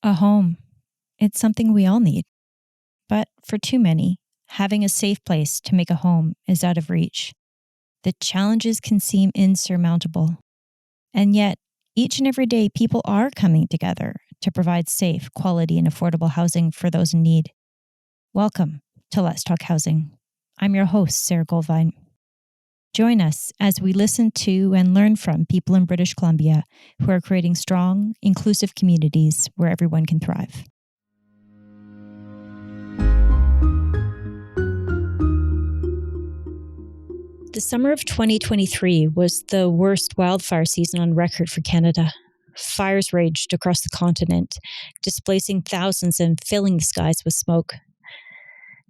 A home. It's something we all need. But for too many, having a safe place to make a home is out of reach. The challenges can seem insurmountable. And yet, each and every day, people are coming together to provide safe, quality, and affordable housing for those in need. Welcome to Let's Talk Housing. I'm your host, Sara Goldvine. Join us as we listen to and learn from people in British Columbia who are creating strong, inclusive communities where everyone can thrive. The summer of 2023 was the worst wildfire season on record for Canada. Fires raged across the continent, displacing thousands and filling the skies with smoke.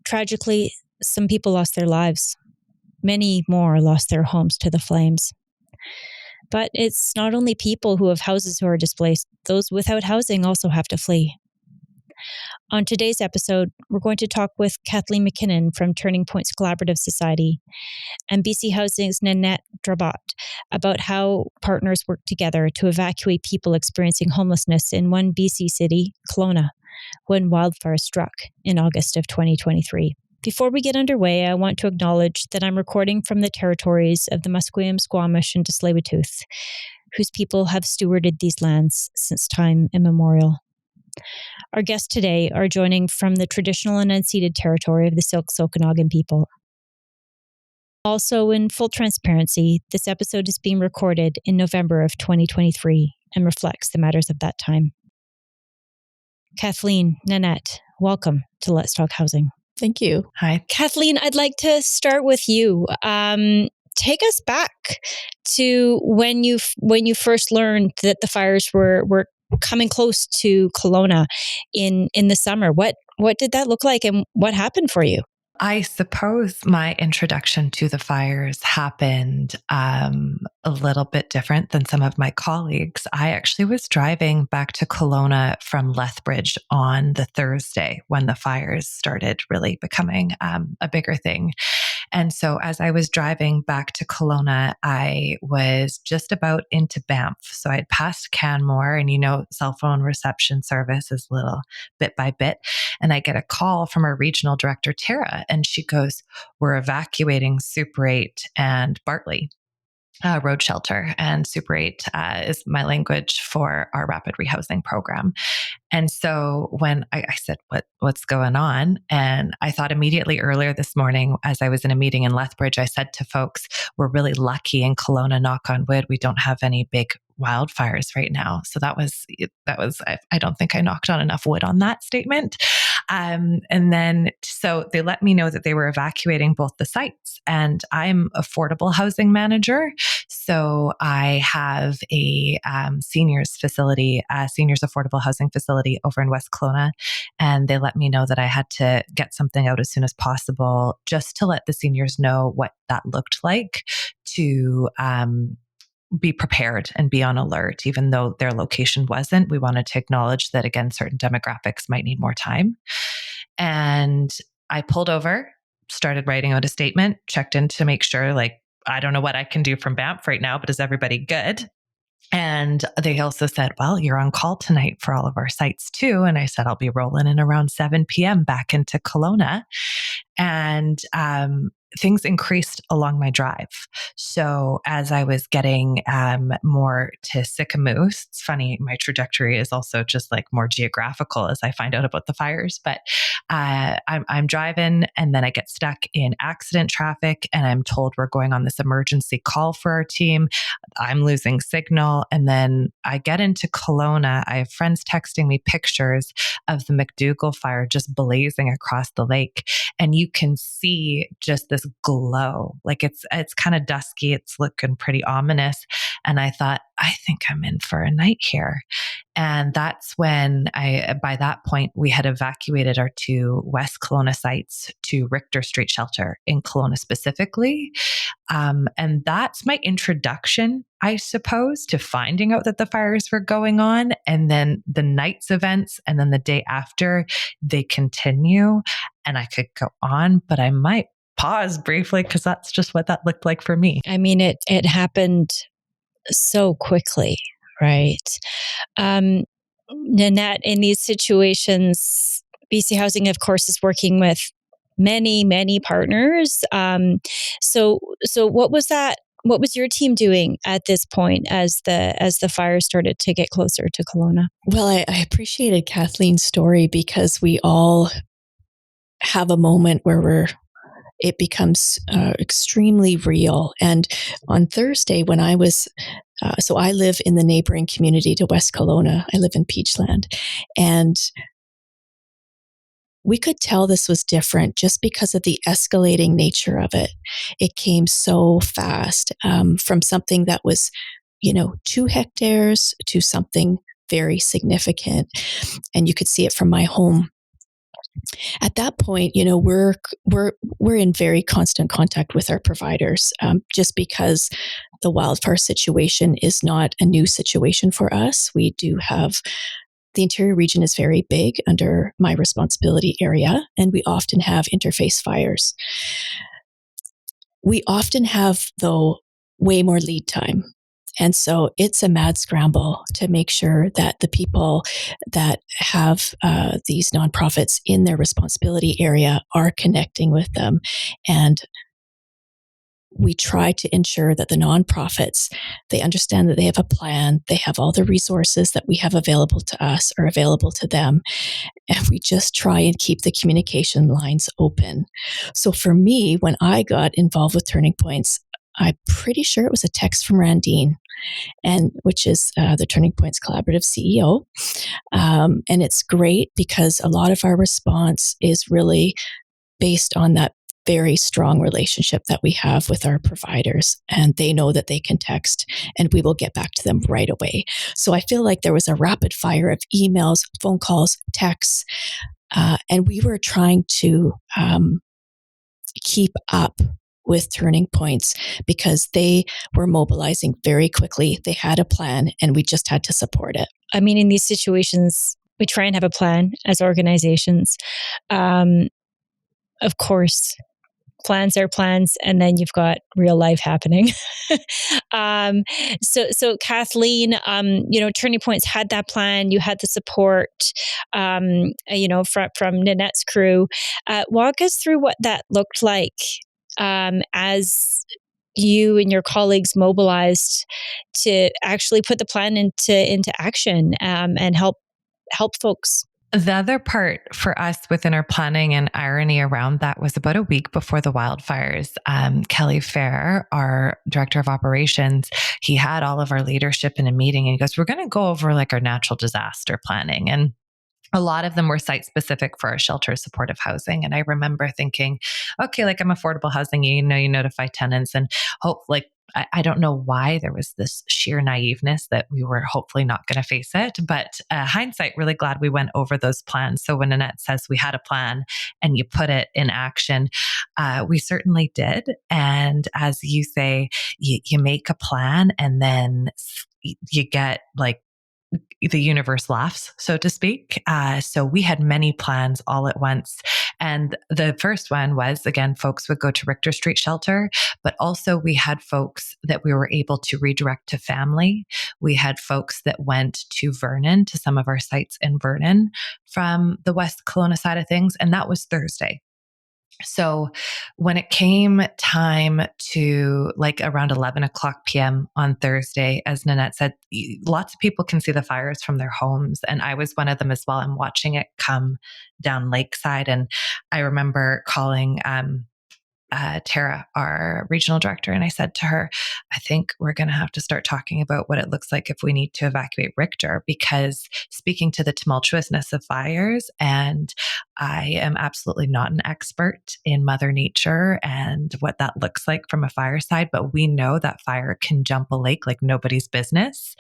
Tragically, some people lost their lives. Many more lost their homes to the flames. But it's not only people who have houses who are displaced. Those without housing also have to flee. On today's episode, we're going to talk with Kathleen MacKinnon from Turning Points Collaborative Society and BC Housing's Nanette Drobot about how partners work together to evacuate people experiencing homelessness in one BC city, Kelowna, when wildfire struck in August of 2023. Before we get underway, I want to acknowledge that I'm recording from the territories of the Musqueam, Squamish, and Tsleil-Waututh, whose people have stewarded these lands since time immemorial. Our guests today are joining from the traditional and unceded territory of the Syilx Okanagan people. Also, in full transparency, this episode is being recorded in November of 2023 and reflects the matters of that time. Kathleen, Nanette, welcome to Let's Talk Housing. Thank you. Hi. Kathleen, I'd like to start with you. Take us back to when you first learned that the fires were coming close to Kelowna in the summer. What did that look like and what happened for you? I suppose my introduction to the fires happened a little bit different than some of my colleagues. I actually was driving back to Kelowna from Lethbridge on the Thursday when the fires started really becoming a bigger thing. And so as I was driving back to Kelowna, I was just about into Banff. So I'd passed Canmore, and cell phone reception service is little bit by bit. And I get a call from our regional director, Sara, and she goes, "We're evacuating Super 8 and Bartley Road Shelter." And Super 8 is my language for our rapid rehousing program. And so when I said, what's going on? And I thought immediately earlier this morning, as I was in a meeting in Lethbridge, I said to folks, we're really lucky in Kelowna, knock on wood, we don't have any big wildfires right now. So that was, I don't think I knocked on enough wood on that statement. And then, so they let me know that they were evacuating both the sites, and I'm affordable housing manager. So I have a seniors affordable housing facility over in West Kelowna. And they let me know that I had to get something out as soon as possible, just to let the seniors know what that looked like, to be prepared and be on alert. Even though their location wasn't, we wanted to acknowledge that, again, certain demographics might need more time. And I pulled over, started writing out a statement, checked in to make sure, I don't know what I can do from Banff right now, but is everybody good? And they also said, well, you're on call tonight for all of our sites too. And I said, I'll be rolling in around 7 p.m. back into Kelowna. And things increased along my drive. So as I was getting more to Sicamous, it's funny, my trajectory is also just more geographical as I find out about the fires. But I'm driving, and then I get stuck in accident traffic, and I'm told we're going on this emergency call for our team. I'm losing signal. And then I get into Kelowna. I have friends texting me pictures of the McDougall fire just blazing across the lake. And you can see just this glow. It's kind of dusky. It's looking pretty ominous. And I thought, I think I'm in for a night here. And that's when by that point, we had evacuated our two West Kelowna sites to Richter Street Shelter in Kelowna specifically. And that's my introduction, I suppose, to finding out that the fires were going on. And then the night's events, and then the day after, they continue. And I could go on, but I might pause briefly because that's just what that looked like for me. I mean, it happened so quickly, right? Nanette, in these situations, BC Housing, of course, is working with many partners. So what was that? What was your team doing at this point as the fire started to get closer to Kelowna? Well, I appreciated Kathleen's story because we all have a moment where it becomes extremely real. And on Thursday, when I was, so I live in the neighboring community to West Kelowna. I live in Peachland, and we could tell this was different just because of the escalating nature of it. It came so fast, from something that was, 2 hectares to something very significant. And you could see it from my home. At that point, we're in very constant contact with our providers, just because the wildfire situation is not a new situation for us. We do have the interior region is very big under my responsibility area, and we often have interface fires. We often have, though, way more lead time. And so it's a mad scramble to make sure that the people that have these nonprofits in their responsibility area are connecting with them. And we try to ensure that the nonprofits, they understand that they have a plan, they have all the resources that we have available to us are available to them. And we just try and keep the communication lines open. So for me, when I got involved with Turning Points, I'm pretty sure it was a text from Randine, and which is the Turning Points Collaborative CEO. And it's great because a lot of our response is really based on that very strong relationship that we have with our providers, and they know that they can text and we will get back to them right away. So I feel like there was a rapid fire of emails, phone calls, texts, and we were trying to keep up with Turning Points because they were mobilizing very quickly. They had a plan and we just had to support it. I mean, in these situations, we try and have a plan as organizations. Of course, plans are plans, and then you've got real life happening. So Kathleen, Turning Points had that plan. You had the support, from Nanette's crew. Walk us through what that looked like as you and your colleagues mobilized to actually put the plan into action and help folks. The other part for us within our planning and irony around that was about a week before the wildfires. Kelly Fair, our director of operations, he had all of our leadership in a meeting and he goes, we're going to go over like our natural disaster planning. And a lot of them were site specific for our shelter supportive housing. And I remember thinking, okay, like I'm affordable housing, you notify tenants and hope like, I don't know why there was this sheer naiveness that we were hopefully not going to face it. But hindsight, really glad we went over those plans. So when Nanette says we had a plan and you put it in action, we certainly did. And as you say, you make a plan and then you get like, the universe laughs, so to speak. So we had many plans all at once. And the first one was, again, folks would go to Richter Street Shelter, but also we had folks that we were able to redirect to family. We had folks that went to Vernon, to some of our sites in Vernon from the West Kelowna side of things. And that was Thursday. So when it came time to like around 11 o'clock p.m. on Thursday, as Nanette said, lots of people can see the fires from their homes. And I was one of them as well. I'm watching it come down Lakeside. And I remember calling Tara, our regional director, and I said to her, I think we're going to have to start talking about what it looks like if we need to evacuate Richter, because speaking to the tumultuousness of fires, and I am absolutely not an expert in Mother Nature and what that looks like from a fire side, but we know that fire can jump a lake like nobody's business.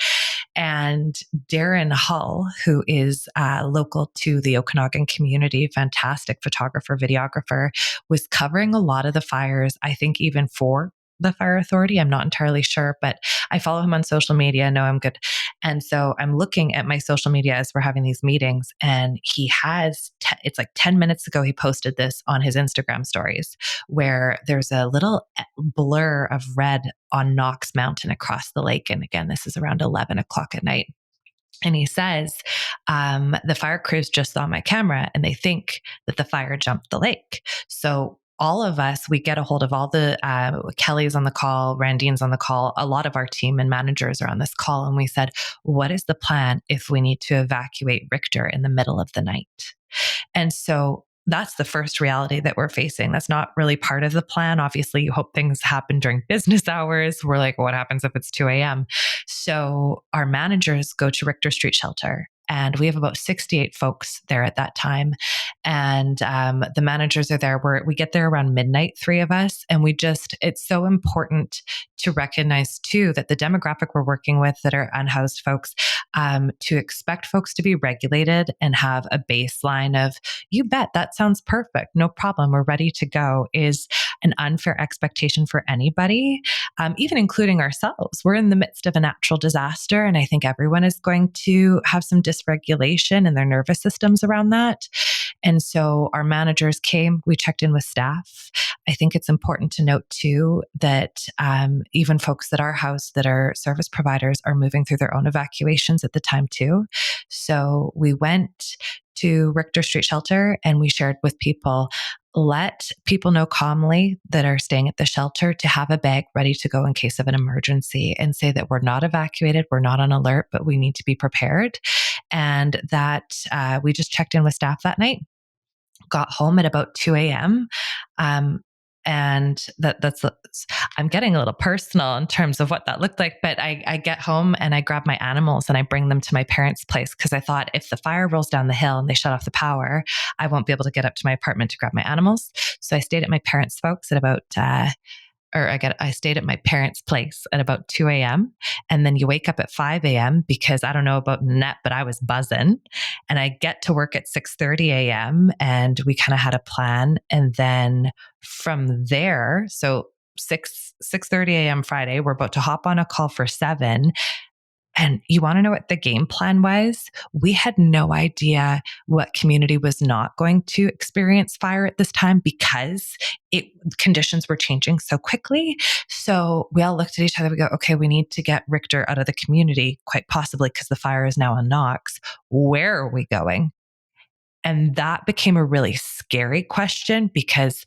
And Darren Hull, who is local to the Okanagan community, fantastic photographer, videographer, was covering a lot of the fires, I think even for the fire authority. I'm not entirely sure, but I follow him on social media. I know I'm good. And so I'm looking at my social media as we're having these meetings, and he has, it's like 10 minutes ago, he posted this on his Instagram stories where there's a little blur of red on Knox Mountain across the lake. And again, this is around 11 o'clock at night. And he says, the fire crews just saw my camera and they think that the fire jumped the lake. So all of us, we get a hold of all the Kelly's on the call, Randine's on the call. A lot of our team and managers are on this call. And we said, what is the plan if we need to evacuate Richter in the middle of the night? And so that's the first reality that we're facing. That's not really part of the plan. Obviously, you hope things happen during business hours. We're like, what happens if it's 2 a.m.? So our managers go to Richter Street Shelter. And we have about 68 folks there at that time. And the managers are there. We get there around midnight, 3 of us. And it's so important to recognize too, that the demographic we're working with that are unhoused folks, to expect folks to be regulated and have a baseline of, you bet, that sounds perfect. No problem. We're ready to go, is an unfair expectation for anybody, even including ourselves. We're in the midst of a natural disaster. And I think everyone is going to have some dysregulation in their nervous systems around that. And so our managers came, we checked in with staff. I think it's important to note too that even folks that are housed, that are service providers, are moving through their own evacuations at the time too. So we went to Richter Street Shelter and we shared with people, let people know calmly that are staying at the shelter to have a bag ready to go in case of an emergency, and say that we're not evacuated, we're not on alert, but we need to be prepared. And that we just checked in with staff that night, got home at about 2 a.m. And that's, I'm getting a little personal in terms of what that looked like, but I get home and I grab my animals and I bring them to my parents' place, because I thought if the fire rolls down the hill and they shut off the power, I won't be able to get up to my apartment to grab my animals. So I stayed at my parents' folks at about, I stayed at my parents' place at about 2 a.m. And then you wake up at 5 a.m. because I don't know about Nanette, but I was buzzing. And I get to work at 6:30 a.m. and we kind of had a plan. And then from there, so 6:30 a.m. Friday, we're about to hop on a call for 7. And you want to know what the game plan was? We had no idea what community was not going to experience fire at this time, because conditions were changing so quickly. So we all looked at each other. We go, okay, we need to get Richter out of the community, quite possibly because the fire is now on Knox. Where are we going? And that became a really scary question, because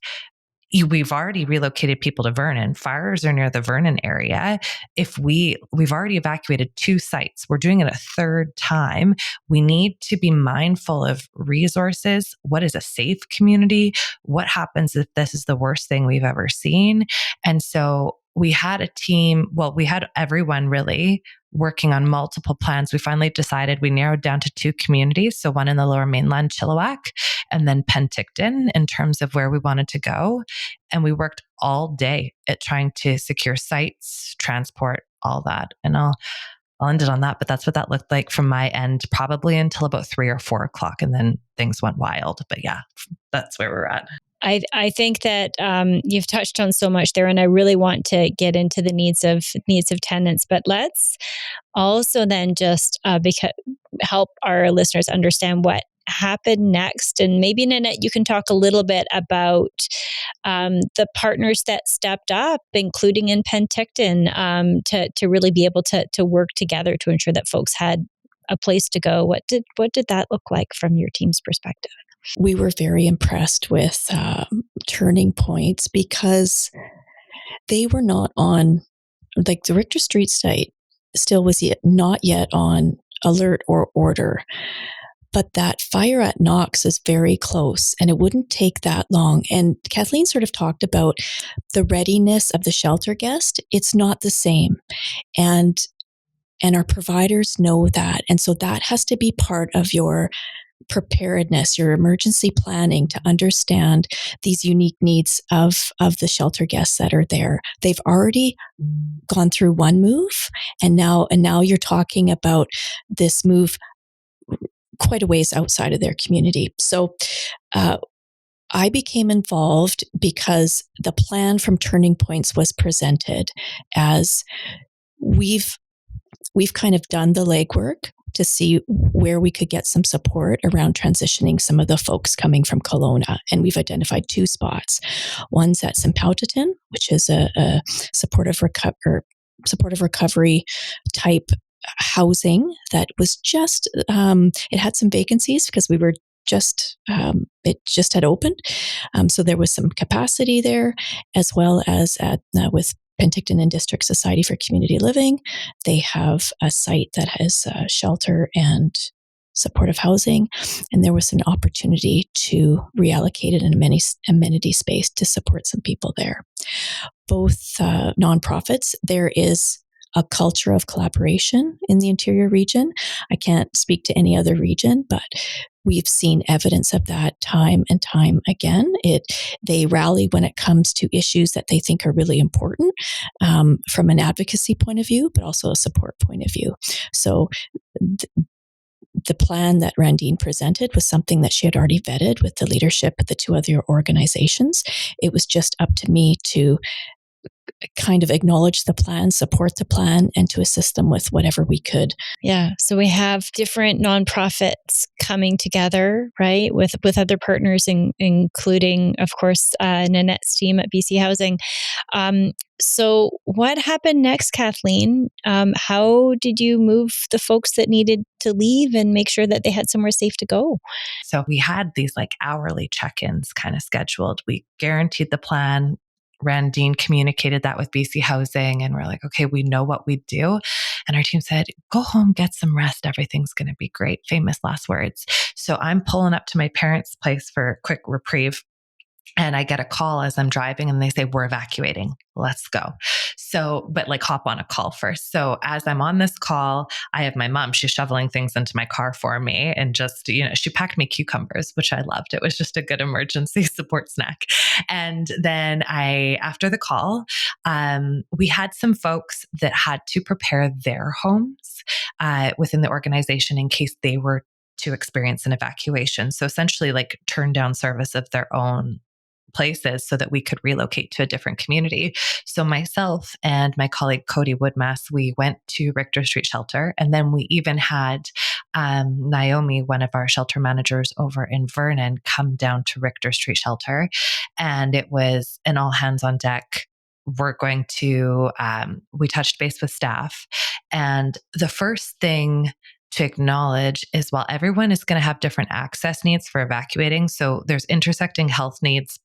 we've already relocated people to Vernon. Fires are near the Vernon area. If we've already evacuated 2 sites, we're doing it a 3rd time. We need to be mindful of resources. What is a safe community? What happens if this is the worst thing we've ever seen? And so we had a team, we had everyone really working on multiple plans. We finally decided, we narrowed down to 2 communities. So one in the Lower Mainland, Chilliwack, and then Penticton, in terms of where we wanted to go. And we worked all day at trying to secure sites, transport, all that. And I'll end it on that, but that's what that looked like from my end, probably until about 3 or 4 o'clock. And then things went wild. But yeah, that's where we're at. I think that you've touched on so much there, and I really want to get into the needs of tenants. But let's also then just help our listeners understand what happened next. And maybe, Nanette, you can talk a little bit about the partners that stepped up, including in Penticton, to really be able to work together to ensure that folks had a place to go. What did that look like from your team's perspective? We were very impressed with Turning Points, because they were not on, like the Richter Street site still was not yet on alert or order. But that fire at Knox is very close, and it wouldn't take that long. And Kathleen sort of talked about the readiness of the shelter guest. It's not the same. And our providers know that. And so that has to be part of your preparedness, your emergency planning, to understand these unique needs of the shelter guests that are there. They've already gone through one move, and now you're talking about this move quite a ways outside of their community. So I became involved because the plan from Turning Points was presented as we've kind of done the legwork to see where we could get some support around transitioning some of the folks coming from Kelowna. And we've identified 2 spots. One's at Simpoughton, which is a supportive recovery type housing that was just, it had some vacancies because we were it just had opened. So there was some capacity there, as well as with Penticton and District Society for Community Living. They have a site that has shelter and supportive housing, and there was an opportunity to reallocate it in a amenity space to support some people there. Both nonprofits, there is a culture of collaboration in the interior region. I can't speak to any other region, but we've seen evidence of that time and time again. They rally when it comes to issues that they think are really important, from an advocacy point of view, but also a support point of view. So the plan that Randine presented was something that she had already vetted with the leadership of the two other organizations. It was just up to me to kind of acknowledge the plan, support the plan, and to assist them with whatever we could. Yeah. So we have different nonprofits coming together, right, with other partners, including, of course, Nanette's team at BC Housing. So what happened next, Kathleen? How did you move the folks that needed to leave and make sure that they had somewhere safe to go? So we had these like hourly check-ins kind of scheduled. We guaranteed the plan. Randine communicated that with BC Housing, and we're like, okay, we know what we do. And our team said, go home, get some rest. Everything's going to be great. Famous last words. So I'm pulling up to my parents' place for a quick reprieve. And I get a call as I'm driving and they say, we're evacuating. Let's go. So, but like hop on a call first. So as I'm on this call, I have my mom, she's shoveling things into my car for me. And just, she packed me cucumbers, which I loved. It was just a good emergency support snack. And then after the call, we had some folks that had to prepare their homes within the organization in case they were to experience an evacuation. So essentially like turn down service of their own places so that we could relocate to a different community. So myself and my colleague Cody Woodmass, we went to Richter Street Shelter, and then we even had Naomi, one of our shelter managers over in Vernon, come down to Richter Street Shelter, and it was an all hands on deck. We're going to, we touched base with staff, and the first thing to acknowledge is while everyone is going to have different access needs for evacuating, so there's intersecting health needs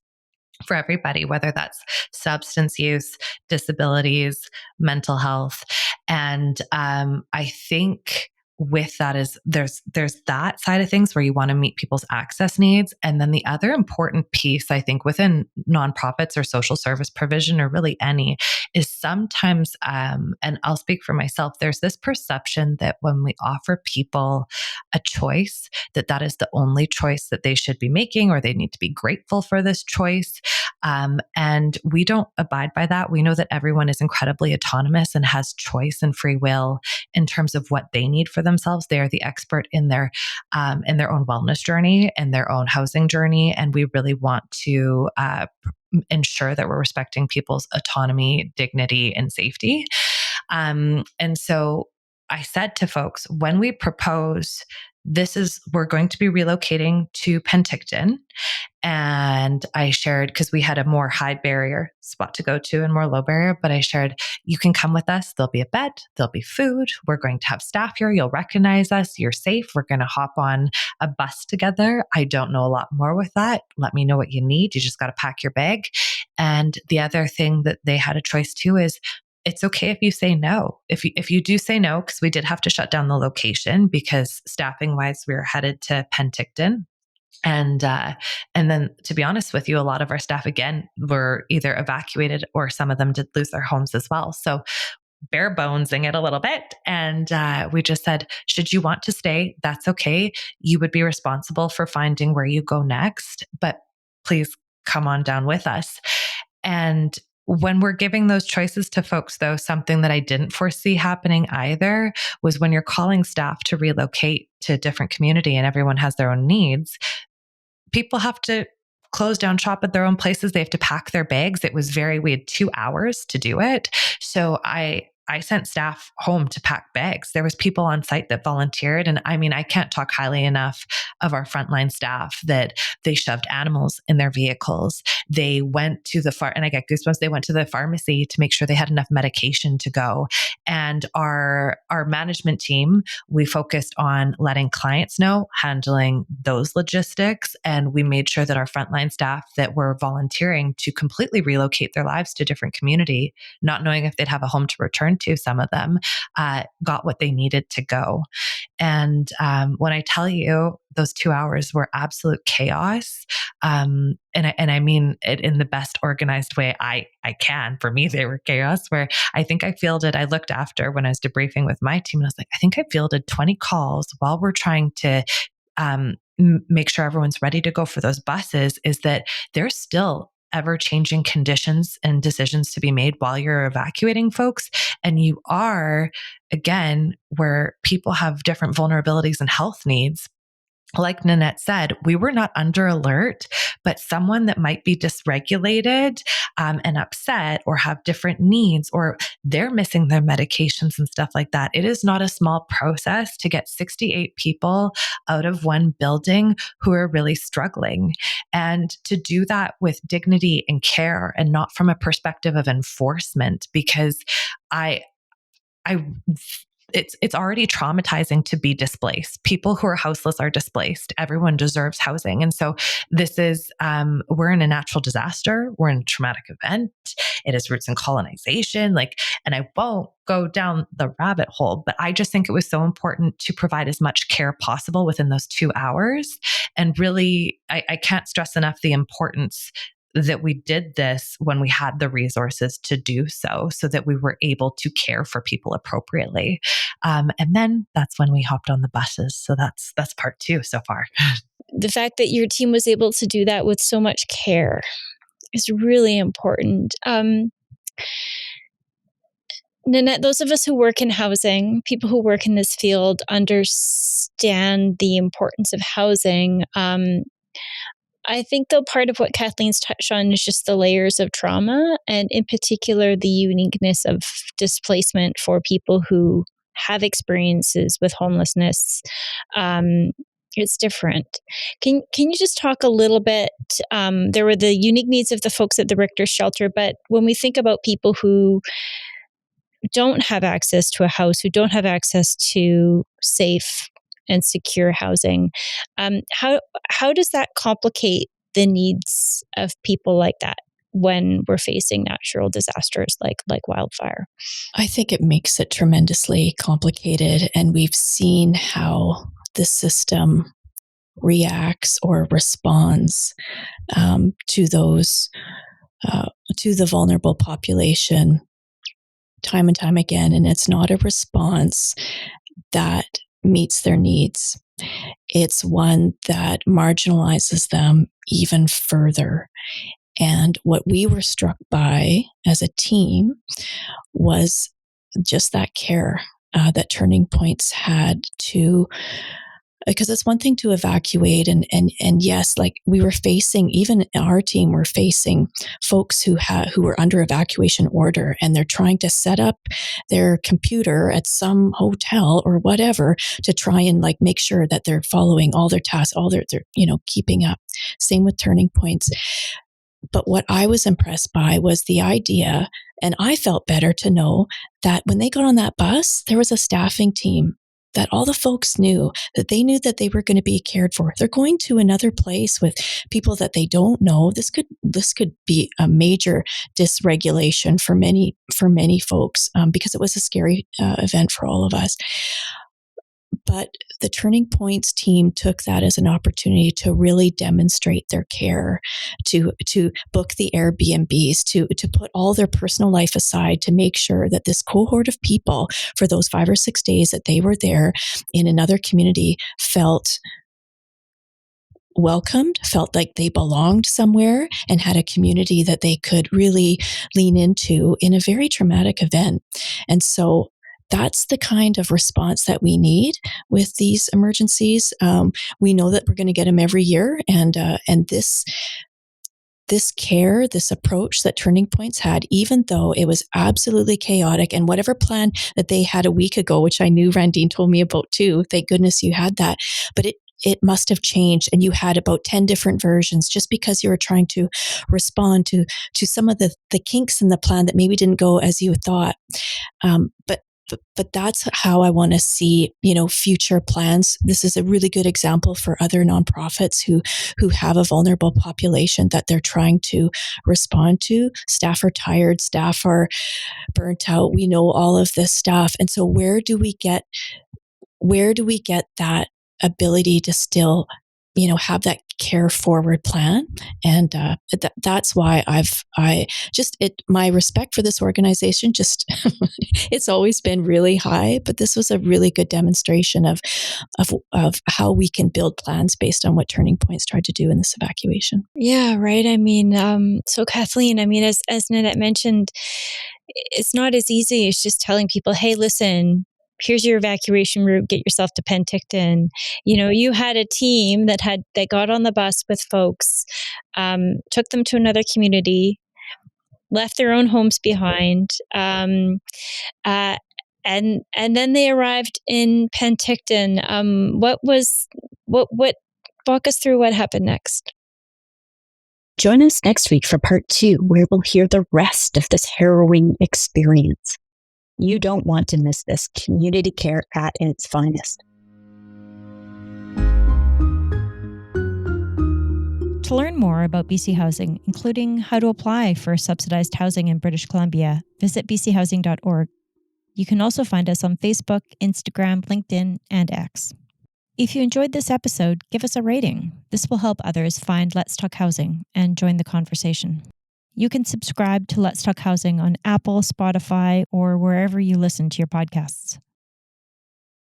for everybody, whether that's substance use, disabilities, mental health. And I think with that is there's that side of things where you want to meet people's access needs. And then the other important piece, I think, within nonprofits or social service provision, or really any, is sometimes, and I'll speak for myself, there's this perception that when we offer people a choice, that is the only choice that they should be making, or they need to be grateful for this choice. And we don't abide by that. We know that everyone is incredibly autonomous and has choice and free will in terms of what they need for themselves. They are the expert in their own wellness journey and their own housing journey. And we really want to ensure that we're respecting people's autonomy, dignity, and safety. And so I said to folks, when we propose, we're going to be relocating to Penticton. And I shared, because we had a more high barrier spot to go to and more low barrier, but I shared, you can come with us. There'll be a bed, there'll be food. We're going to have staff here. You'll recognize us. You're safe. We're going to hop on a bus together. I don't know a lot more with that. Let me know what you need. You just got to pack your bag. And the other thing that they had a choice too is, it's okay if you say no. If you do say no, because we did have to shut down the location because staffing wise, we were headed to Penticton. And then to be honest with you, a lot of our staff, again, were either evacuated or some of them did lose their homes as well. So bare bonesing it a little bit. And we just said, should you want to stay, that's okay. You would be responsible for finding where you go next, but please come on down with us. And when we're giving those choices to folks, though, something that I didn't foresee happening either was when you're calling staff to relocate to a different community and everyone has their own needs, people have to close down shop at their own places. They have to pack their bags. We had 2 hours to do it. So I I sent staff home to pack bags. There was people on site that volunteered. And I mean, I can't talk highly enough of our frontline staff that they shoved animals in their vehicles. They went to and I get goosebumps, they went to the pharmacy to make sure they had enough medication to go. And our management team, we focused on letting clients know, handling those logistics. And we made sure that our frontline staff that were volunteering to completely relocate their lives to a different community, not knowing if they'd have a home to return to, some of them got what they needed to go. And when I tell you those 2 hours were absolute chaos, and I mean it in the best organized way I can. For me, they were chaos, where I think I fielded, I looked after when I was debriefing with my team, and I was like, I think I fielded 20 calls while we're trying to make sure everyone's ready to go for those buses, is that there's still ever-changing conditions and decisions to be made while you're evacuating folks. And you are, again, where people have different vulnerabilities and health needs. Like Nanette said, we were not under alert, but someone that might be dysregulated and upset or have different needs, or they're missing their medications and stuff like that. It is not a small process to get 68 people out of one building who are really struggling. And to do that with dignity and care, and not from a perspective of enforcement, because it's already traumatizing to be displaced. People who are houseless are displaced. Everyone deserves housing. And so this is, we're in a natural disaster. We're in a traumatic event. It has roots in colonization. And I won't go down the rabbit hole, but I just think it was so important to provide as much care possible within those 2 hours. And really, I can't stress enough the importance that we did this when we had the resources to do so that we were able to care for people appropriately. And then that's when we hopped on the buses. So that's part 2 so far. The fact that your team was able to do that with so much care is really important. Nanette, those of us who work in housing, people who work in this field, understand the importance of housing. I think, though, part of what Kathleen's touched on is just the layers of trauma, and in particular, the uniqueness of displacement for people who have experiences with homelessness. It's different. Can you just talk a little bit? There were the unique needs of the folks at the Richter shelter, but when we think about people who don't have access to a house, who don't have access to safe and secure housing, how does that complicate the needs of people like that when we're facing natural disasters like wildfire? I think it makes it tremendously complicated, and we've seen how the system reacts or responds to those to the vulnerable population time and time again, and it's not a response that meets their needs. It's one that marginalizes them even further. And what we were struck by as a team was just that care that Turning Points had to, because it's one thing to evacuate, and yes, like we were facing, even our team were facing folks who were under evacuation order, and they're trying to set up their computer at some hotel or whatever to try and like make sure that they're following all their tasks, all their keeping up. Same with Turning Points. But what I was impressed by was the idea, and I felt better to know that when they got on that bus, there was a staffing team that all the folks knew that they were going to be cared for. They're going to another place with people that they don't know. This could be a major dysregulation for many folks because it was a scary event for all of us. But the Turning Points team took that as an opportunity to really demonstrate their care, to book the Airbnbs, to put all their personal life aside to make sure that this cohort of people, for those 5 or 6 days that they were there in another community, felt welcomed, felt like they belonged somewhere, and had a community that they could really lean into in a very traumatic event. And so that's the kind of response that we need with these emergencies. We know that we're going to get them every year, and this this care, this approach that Turning Points had, even though it was absolutely chaotic, and whatever plan that they had a week ago, which I knew Randine told me about too, thank goodness you had that, but it must have changed, and you had about 10 different versions just because you were trying to respond to some of the kinks in the plan that maybe didn't go as you thought. But that's how I want to see, future plans. This is a really good example for other nonprofits who have a vulnerable population that they're trying to respond to. Staff are tired, staff are burnt out. We know all of this stuff. And so where do we get that ability to still, have that care forward plan? And that's why my respect for this organization just it's always been really high, but this was a really good demonstration of how we can build plans based on what Turning Points tried to do in this evacuation. Yeah, right. I mean, so Kathleen, I mean, as Nanette mentioned, it's not as easy as just telling people, hey, listen, here's your evacuation route, get yourself to Penticton. You had a team that got on the bus with folks, took them to another community, left their own homes behind, and then they arrived in Penticton. What walk us through what happened next? Join us next week for part 2, where we'll hear the rest of this harrowing experience. You don't want to miss this community care at its finest. To learn more about BC Housing, including how to apply for subsidized housing in British Columbia, visit bchousing.org. You can also find us on Facebook, Instagram, LinkedIn, and X. If you enjoyed this episode, give us a rating. This will help others find Let's Talk Housing and join the conversation. You can subscribe to Let's Talk Housing on Apple, Spotify, or wherever you listen to your podcasts.